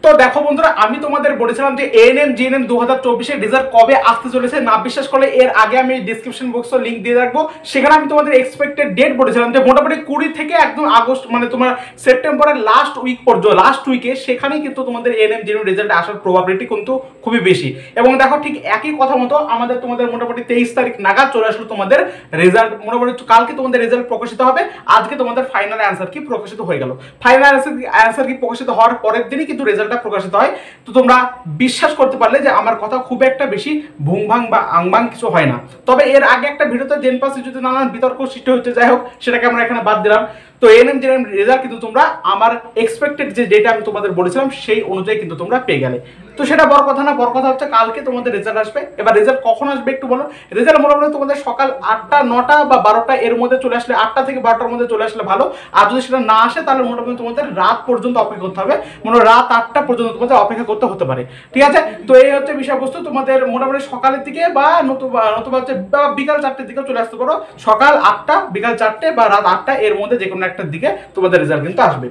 তো দেখো বন্ধুরা, আমি তোমাদের বলেছিলাম যে এএনএম জিএনএম 2024 এর রেজাল্ট কবে আসতে চলেছে। না বিশ্বাস করলে এর আগে আমি ডেসক্রিপশন বক্সে লিংক দিয়ে রাখবো, সেখানে আমি তোমাদের এক্সপেক্টেড ডেট বলেছিলাম যে মোটামুটি 20 থেকে একদম আগস্ট, মানে তোমার সেপ্টেম্বরের লাস্ট উইক পর্যন্ত, লাস্ট উইকে সেখানেই কিন্তু তোমাদের এএনএম জিএনএম রেজাল্ট আসার প্রবাবিলিটি কিন্তু খুবই বেশি। এবং দেখো ঠিক একই কথা মতো তোমাদের মোটামুটি 23 তারিখ নাগাদ চলে আসলো তোমাদের রেজাল্ট। মোটামুটি কালকে তোমাদের রেজাল্ট প্রকাশিত হবে, আজকে তোমাদের ফাইনাল অ্যান্সার কি প্রকাশিত হয়ে গেল। ফাইনাল অ্যান্সার কি প্রকাশিত হওয়ার পরের দিনই কিন্তু রেজাল্টটা প্রকাশিত হয়। তো তোমরা বিশ্বাস করতে পারলে যে আমার কথা খুব একটা বেশি ভুংভাং বা আংবাং কিছু হয় না। তবে এর আগে একটা ভিডিওতে জেনপাস যদি নানান বিতর্ক সৃষ্টি হচ্ছে, যাই হোক সেটাকে আমরা এখানে বাদ দিলাম। তো এএনএম জিএনএম রেজাল্ট কিন্তু তোমরা আমার এক্সপেক্টেড যে ডেটা আমি তোমাদের বলেছিলাম সেই অনুযায়ী কিন্তু তোমরা পেয়ে গেলে। তো সেটা বড় কথা না, বড় কথা হচ্ছে কালকে তোমাদের রেজাল্ট আসবে। এবার রেজাল্ট কখন আসবে একটু বলো। রেজাল্ট মোটামুটি তোমাদের সকাল 8টা 9টা বা 12টা এর মধ্যে চলে আসলে, 8টা থেকে 12টার মধ্যে চলে আসলে ভালো। আর যদি সেটা না আসে তাহলে মোটামুটি তোমাদের রাত পর্যন্ত অপেক্ষা করতে হবে, মানে রাত 8টা পর্যন্ত তোমাদের অপেক্ষা করতে হতে পারে, ঠিক আছে। তো এই হচ্ছে বিষয়বস্তু। তোমাদের মোটামুটি সকালের দিকে বা নতুবা হচ্ছে বিকাল 4টের দিকে চলে আসতে পারো। সকাল 8টা, বিকাল 4টে বা রাত 8টা এর মধ্যে যে কোনো একটার দিকে তোমাদের রেজাল্ট কিন্তু আসবে।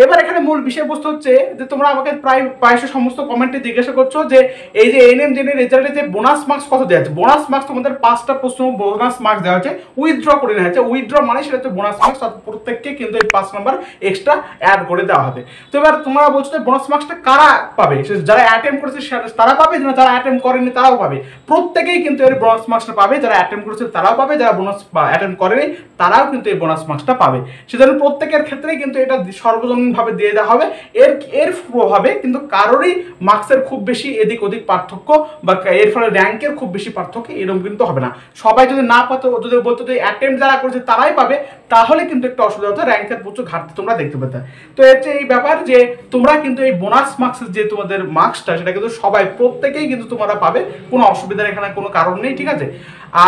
এবার এখানে মূল বিষয়বস্তু হচ্ছে যে তোমরা আমাকে প্রায়শই সমস্ত কমেন্টে জিজ্ঞাসা করছো যে এই যে এএনএম জিএনএম রেজাল্টে যে বোনাস মার্কস কত দেওয়া আছে। বোনাস মার্কস তোমাদের 5টা প্রশ্ন বোনাস মার্কস দেওয়া আছে, উইথড্র করে নেওয়া হয়েছে। উইথড্র মানে সেটা হচ্ছে বোনাস মার্কস, প্রত্যেককে কিন্তু এই 5 নাম্বার এক্সট্রা অ্যাড করে দেওয়া হবে। তো এবার তোমরা বলছো যে বোনাস মার্কসটা কারা পাবে, যারা অ্যাটেম্প করেছে তারা পাবে, যারা অ্যাটেম্প করেনি তারাও পাবে। প্রত্যেকেই কিন্তু এর বোনাস মার্কসটা পাবে, যারা অ্যাটেম্প করেছে তারাও পাবে, যারা বোনাস অ্যাটেম্প করেনি তারাও কিন্তু এই বোনাস মার্কসটা পাবে। সেজন্য প্রত্যেকের ক্ষেত্রেই কিন্তু এটা সর্বজনীনভাবে দিয়ে দেওয়া হবে। এর প্রভাবে কিন্তু কারোরই মার্কসের খুব বেশি এদিক ওদিক পার্থক্য বা এর ফলে র্যাঙ্কের খুব বেশি পার্থক্য এরকম কিন্তু হবে না। সবাই যদি না পাতো, যদি বলতো যে অ্যাটেম্প যারা করেছে তারাই পাবে, তাহলে কিন্তু একটা অসুবিধা হতো, র্যাঙ্কের প্রচুর ঘাটতি তোমরা দেখতে পেতে। তো এর যে এই ব্যাপার যে তোমরা কিন্তু এই বোনাস মার্কসের যে তোমাদের মার্কসটা, সেটা কিন্তু সবাই প্রত্যেকেই কিন্তু তোমরা পাবে, কোনো অসুবিধার এখানে কোনো কারণ নেই, ঠিক আছে।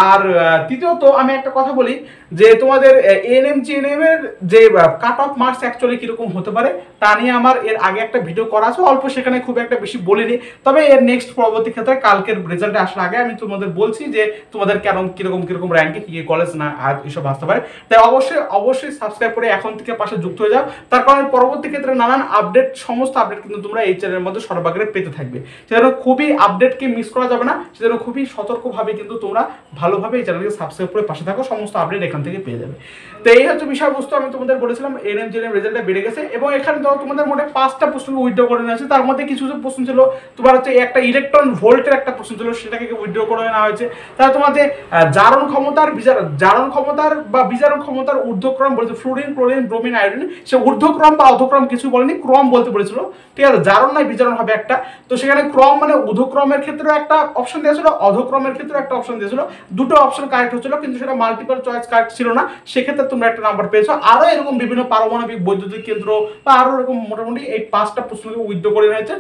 আর তৃতীয়ত আমি একটা কথা বলি যে তোমাদের এএনএম জিএনএম এর যে কাট অফ মার্কস অ্যাকচুয়ালি কিরকম হতে পারে তা নিয়ে আমার এর আগে একটা ভিডিও করা আছে, অল্প, সেখানে খুব একটা বেশি বলিনি। তবে এর নেক্সট পরবর্তী ক্ষেত্রে কালকের রেজাল্টে আসার আগে আমি তোমাদের বলছি যে তোমাদের কিরকম র্যাঙ্কে কি কলেজ না আর এসব আসতে পারে। তাই অবশ্যই সাবস্ক্রাইব করে এখন থেকে পাশে যুক্ত হয়ে যাও। তার কারণে পরবর্তী ক্ষেত্রে নানান আপডেট, সমস্ত আপডেট কিন্তু তোমরা এই চ্যানেলের মধ্যে সর্বাগ্রে পেতে থাকবে। সেজন্য খুবই আপডেটকে মিস করা যাবে না, সেজন্য খুবই সতর্কভাবে কিন্তু তোমরা ভালোভাবে এই চ্যানেলকে সাবস্ক্রাইব করে পাশে থাকো, সমস্ত আপডেট এখান থেকে পেয়ে যাবে। তো এই হচ্ছে বিষয়বস্তু। আমি তোমাদের বলেছিলাম এএনএম জিএনএম রেজাল্টটা বেড়ে গেছে এবং এখানে তো তোমাদের মোটে 5টা প্রশ্ন উইথড্র করে নেওয়া হয়েছে। তার মধ্যে কিছু প্রশ্ন ছিল তোমার হচ্ছে একটা ইলেকট্রন ভোল্টের একটা প্রশ্ন ছিল, সেটাকে উইথড্র করে নেওয়া হয়েছে। তাহলে তোমার যে জারণ ক্ষমতার বা বিজারণ ক্ষমতার ঊর্ধ্বক্রম বলেছে, ফ্লুরিন ক্লোরিন ব্রোমিন আয়োডিন, সে ঊর্ধ্বক্রম বা অধক্রম কিছু বলেনি, ক্রম বলতে বলেছিল, ঠিক আছে। জারণ নাই বিজারণ হবে একটা। তো সেখানে ক্রম মানে ঊর্ধ্বক্রমের ক্ষেত্রেও একটা অপশন দিয়েছিল, অধক্রমের ক্ষেত্রে একটা অপশন দিয়েছিল। দুটো অপশন কারেক্ট হচ্ছিল, কিন্তু সেটা মাল্টিপল চয়েস কারেক্ট ছিল না, সেক্ষেত্রে তোমরা একটা নাম্বার পেয়েছো। আরো এরকম বিভিন্ন পারমাণবিক বৈদ্যুতিক কেন্দ্র বা আরো এরকম মোটামুটি এই 5টা প্রশ্নকে উইথড্র করে নিয়েছে।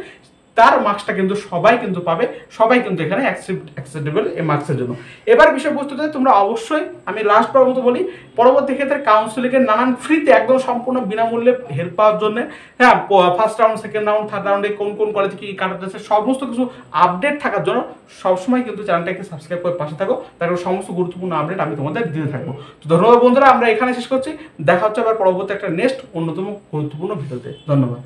তার মার্কসটা কিন্তু সবাই কিন্তু পাবে, সবাই কিন্তু এখানে অ্যাকসেপ্টেবল এই মার্কসের জন্য। এবার বিষয়বস্তুতে তোমরা অবশ্যই, আমি লাস্ট বার মতো বলি, পরবর্তী ক্ষেত্রে কাউন্সিলিংয়ের নানান ফ্রিতে একদম সম্পূর্ণ বিনামূল্যে হেল্প পাওয়ার জন্য, হ্যাঁ, first round, second round, third রাউন্ডে কোন কলেজে কি কাটাতে যাচ্ছে সমস্ত কিছু আপডেট থাকার জন্য সবসময় কিন্তু চ্যানেলটাকে সাবস্ক্রাইব করে পাশে থাকো। তার সমস্ত গুরুত্বপূর্ণ আপডেট আমি তোমাদের দিতে থাকবো। তো ধন্যবাদ বন্ধুরা, আমরা এখানে শেষ করছি। দেখা হচ্ছে আবার পরবর্তী একটা নেক্সট অন্যতম গুরুত্বপূর্ণ ভিডিওতে। ধন্যবাদ।